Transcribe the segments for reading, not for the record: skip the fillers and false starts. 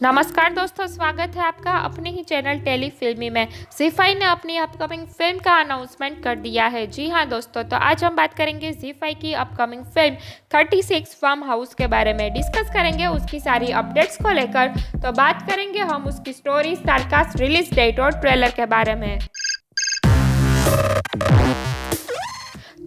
नमस्कार दोस्तों, स्वागत है आपका अपने ही चैनल टेली फिल्मी में। ज़ी5 ने अपनी अपकमिंग फिल्म का अनाउंसमेंट कर दिया है। जी हाँ दोस्तों, तो आज हम बात करेंगे ज़ी5 की अपकमिंग फिल्म 36 फार्म हाउस के बारे में। डिस्कस करेंगे उसकी सारी अपडेट्स को लेकर। तो बात करेंगे हम उसकी स्टोरी, स्टारकास्ट, रिलीज डेट और ट्रेलर के बारे में।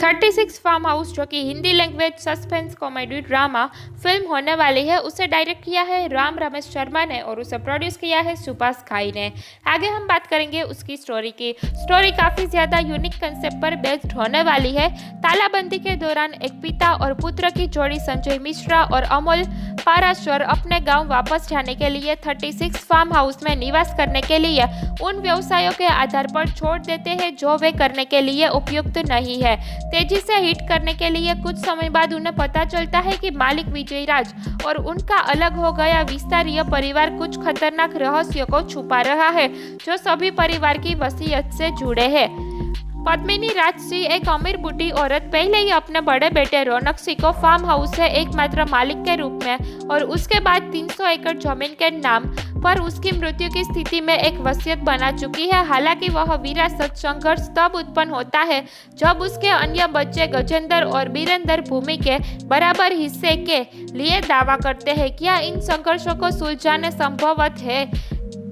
36 फार्म हाउस, जो कि Hindi language suspense comedy drama film होने वाली है, उसे डायरेक्ट किया है राम रमेश शर्मा ने और उसे प्रोड्यूस किया है सुभाष घाई ने। आगे हम बात करेंगे उसकी स्टोरी की। स्टोरी काफ़ी ज़्यादा यूनिक कंसेप्ट पर बेस्ड होने वाली है। तालाबंदी के दौरान एक पिता और पुत्र की जोड़ी संजय मिश्रा और अमोल पाराशर अपने गांव वापस जाने के लिए 36 फार्म हाउस में निवास करने के लिए उन व्यवसायों के आधार पर छोड़ देते हैं जो वे करने के लिए उपयुक्त नहीं है। तेजी से हिट करने के लिए कुछ समय बाद उन्हें पता चलता है कि मालिक विजयराज और उनका अलग हो गया विस्तारीय परिवार कुछ खतरनाक रहस्यों को छुपा रहा है जो सभी परिवार की वसीयत से जुड़े हैं। पद्मिनी राजसी, एक अमीर बूढ़ी औरत, पहले ही अपने बड़े बेटे रौनक सिंह को फार्म हाउस से एकमात्र मालिक के रूप में और उसके बाद 300 एकड़ जमीन के नाम पर उसकी मृत्यु की स्थिति में एक वसीयत बना चुकी है। हालांकि वह विरासत संघर्ष तब उत्पन्न होता है जब उसके अन्य बच्चे गजेंद्र और बीरेंद्र भूमि के बराबर हिस्से के लिए दावा करते हैं। क्या इन संघर्षों को सुलझाना संभवत है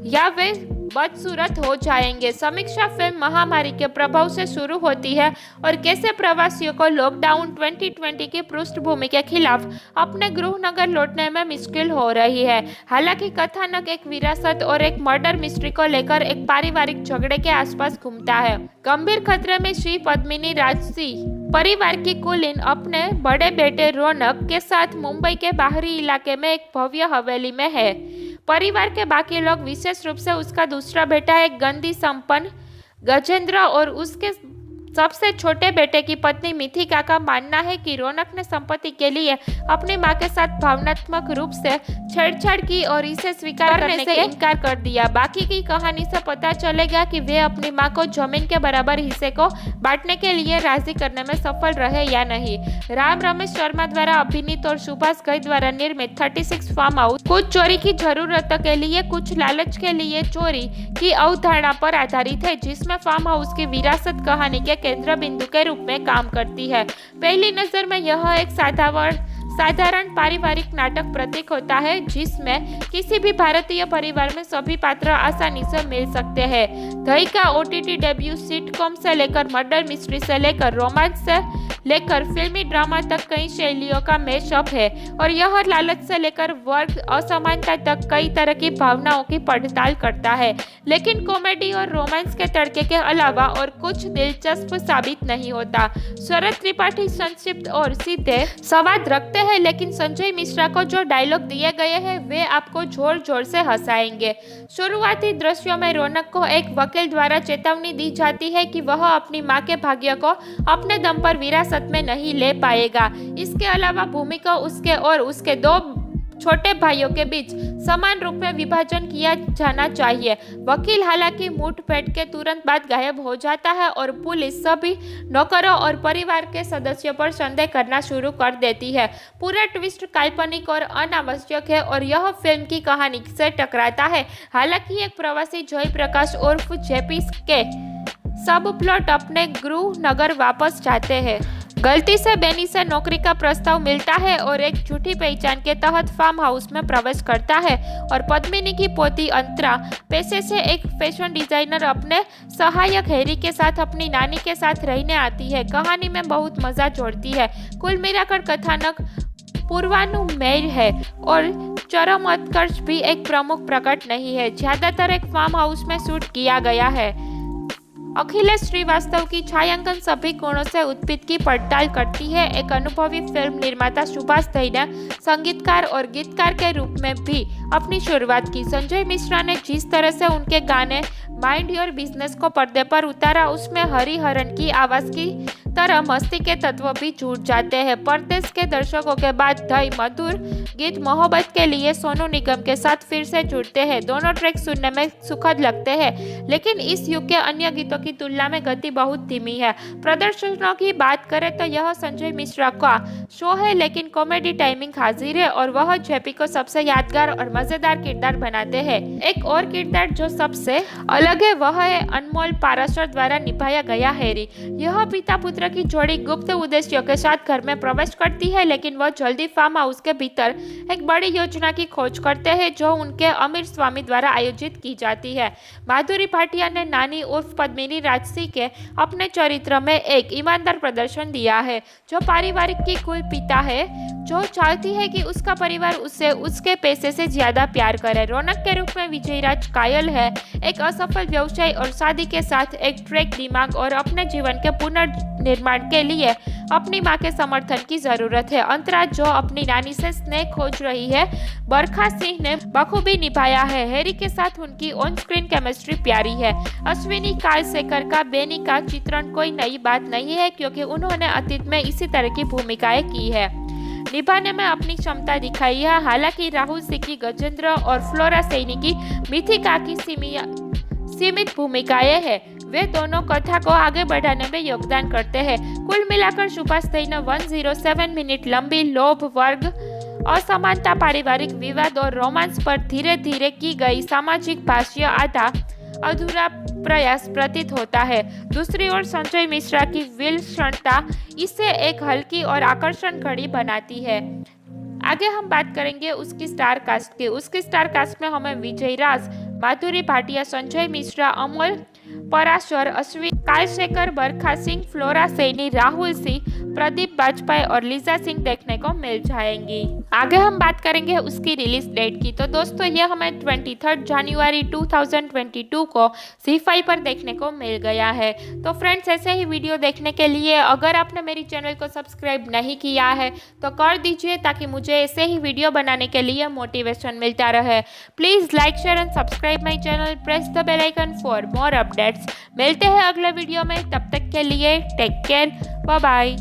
या वे बदसूरत हो जाएंगे। समीक्षा फिल्म महामारी के प्रभाव से शुरू होती है और कैसे प्रवासियों को लॉकडाउन 2020 की पृष्ठभूमि के खिलाफ अपने गृह नगर लौटने में मुश्किल हो रही है। हालांकि कथानक एक विरासत और एक मर्डर मिस्ट्री को लेकर एक पारिवारिक झगड़े के आसपास घूमता है। गंभीर खतरे में श्री पद्मिनी राजसी परिवार की कुलीन अपने बड़े बेटे रौनक के साथ मुंबई के बाहरी इलाके में एक भव्य हवेली में है। परिवार के बाकी लोग, विशेष रूप से उसका दूसरा बेटा, एक गंदी संपन्न गजेंद्र और उसके सबसे छोटे बेटे की पत्नी मिथिका का मानना है कि रौनक ने संपत्ति के लिए अपनी मां के साथ भावनात्मक रूप से छेड़छाड़ की और इसे स्वीकार करने से इनकार कर दिया। बाकी की कहानी से पता चलेगा कि वे अपनी मां को जमीन के बराबर हिस्से को बांटने के लिए राजी करने में सफल रहे या नहीं। राम रमेश शर्मा द्वारा अभिनीत और सुभाष घई द्वारा निर्मित 36 फार्म हाउस कुछ चोरी की जरूरत के लिए, कुछ लालच के लिए चोरी की अवधारणा पर आधारित है, जिसमें फार्म हाउस की विरासत कहानी के केंद्र बिंदु के रूप में काम करती है। पहली नजर में यह एक साधारण पारिवारिक नाटक प्रतीक होता है जिसमें किसी भी भारतीय परिवार में सभी पात्र आसानी से मिल सकते हैं। घई का ओटीटी डेब्यू सिटकॉम से लेकर मर्डर मिस्ट्री से लेकर रोमांस से लेकर फिल्मी ड्रामा तक कई शैलियों का मैशअप है और यह लालच से लेकर वर्ग असमानता तक कई तरह की भावनाओं की पड़ताल करता है, लेकिन कॉमेडी और रोमांस के तड़के के अलावा और कुछ दिलचस्प साबित नहीं होता। शरद त्रिपाठी संक्षिप्त और सीधे संवाद रखते हैं, लेकिन संजय मिश्रा को जो डायलॉग दिए गए हैं वे आपको जोर जोर से हंसाएंगे। शुरुआती दृश्यों में रौनक को एक वकील द्वारा चेतावनी दी जाती है कि वह अपनी मां के भाग्य को अपने दम पर विरासत में नहीं ले पाएगा। इसके अलावा भूमि को उसके और उसके दो छोटे भाइयों के बीच समान रूप में विभाजन किया जाना चाहिए। वकील हालांकि मुठभेड़ के तुरंत बाद गायब हो जाता है और पुलिस सभी नौकरों और परिवार के सदस्यों पर संदेह करना शुरू कर देती है। पूरा ट्विस्ट काल्पनिक और अनावश्यक है और यह फिल्म की कहानी से टकराता है। हालांकि एक प्रवासी जयप्रकाश उर्फ जेपी के सब प्लॉट अपने गृह नगर वापस जाते हैं। गलती से बेनी से नौकरी का प्रस्ताव मिलता है और एक झूठी पहचान के तहत फार्म हाउस में प्रवेश करता है और पद्मिनी की पोती अंतरा पेशे से एक फैशन डिजाइनर अपने सहायक हैरी के साथ अपनी नानी के साथ रहने आती है। कहानी में बहुत मजा जोड़ती है। कुल मिलाकर कथानक पूर्वानुमेय है और चरम उत्कर्ष भी एक प्रमुख प्रकट नहीं है। ज्यादातर एक फार्म हाउस में शूट किया गया है। अखिलेश श्रीवास्तव की छायांकन सभी कोणों से उत्पीत की पड़ताल करती है। एक अनुभवी फिल्म निर्माता सुभाष घई ने संगीतकार और गीतकार के रूप में भी अपनी शुरुआत की। संजय मिश्रा ने जिस तरह से उनके गाने माइंड योर बिजनेस को पर्दे पर उतारा, उसमें हरिहरन की आवाज की तरह मस्ती के तत्व भी जुड़ जाते हैं। परदेश के दर्शकों के बाद धई मधुर गीत मोहब्बत के लिए सोनू निगम के साथ फिर से जुड़ते हैं। दोनों ट्रैक सुनने में सुखद लगते हैं, लेकिन इस युग के अन्य गीतों की तुलना में गति बहुत धीमी है। प्रदर्शनों की बात करें तो यह संजय मिश्रा का शो है, लेकिन कॉमेडी टाइमिंग हाजिर है और वह जेपी को सबसे यादगार और मजेदार किरदार बनाते हैं। एक और किरदार जो सबसे अलग है वह है अनमोल पाराशर द्वारा निभाया गया हैरी। यह पिता पुत्र की जोड़ी गुप्त उद्देश्यों के साथ घर में प्रवेश करती है, लेकिन वह जल्दी फार्म हाउस के भीतर एक बड़ी योजना की खोज करते हैं जो उनके अमीर स्वामी द्वारा आयोजित की जाती है। माधुरी भाटिया ने नानी उर्फ पद्मिनी राजसी के अपने चरित्र में एक ईमानदार प्रदर्शन दिया है, जो पारिवारिक की कुल पिता है, जो चाहती है कि उसका परिवार उससे उसके पैसे से ज्यादा प्यार करे। रौनक के रूप में विजयराज कायल है, एक असफल व्यवसायी और शादी के साथ एक ट्रैक दिमाग और अपने जीवन के पुनर्निर्माण के लिए अपनी मां के समर्थन की जरूरत है। अंतरा जो अपनी नानी से स्नेह खोज रही है, बरखा सिंह ने बखूबी निभाया है। हैरी के साथ उनकी ऑन स्क्रीन केमिस्ट्री प्यारी है। अश्विनी कालसेकर का बेनी का चित्रण कोई नई बात नहीं है, क्योंकि उन्होंने अतीत में इसी तरह की भूमिकाएं की है, निभाने में अपनी क्षमता दिखाई है। हालांकि राहुल सिक्की गजेंद्र और फ्लोरा सैनी की मिथिका की सीमित भूमिकाएं हैं, वे दोनों कथा को आगे बढ़ाने में योगदान करते हैं। कुल मिलाकर सुभाष घई ने 107 मिनट लंबी लोभ, वर्ग असमानता, पारिवारिक विवाद और रोमांस पर धीरे धीरे की गई सामाजिक भाष्य आधा अधूरा प्रयास प्रतीत होता है। दूसरी ओर संजय मिश्रा की विलक्षणता इसे एक हल्की और आकर्षण घड़ी बनाती है। आगे हम बात करेंगे उसकी स्टार कास्ट की। उसकी स्टार कास्ट में हमें विजयराज, माधुरी भाटिया, संजय मिश्रा, अमोल पराशर, अश्विनी कालसेकर, बरखा सिंह, फ्लोरा सैनी, राहुल सिंह, प्रदीप बाजपेयी और लीजा सिंह देखने को मिल जाएंगी। आगे हम बात करेंगे उसकी रिलीज डेट की। तो दोस्तों ये हमें 23 जनवरी 2022 को ZEE5 पर देखने को मिल गया है। तो फ्रेंड्स, ऐसे ही वीडियो देखने के लिए अगर आपने मेरी चैनल को सब्सक्राइब नहीं किया है तो कर दीजिए, ताकि मुझे ऐसे ही वीडियो बनाने के लिए मोटिवेशन मिलता रहे। Please like, share and subscribe my channel, press the bell icon for more updates. मिलते हैं अगले वीडियो में, तब तक के लिए टेक केयर, बाय बाय।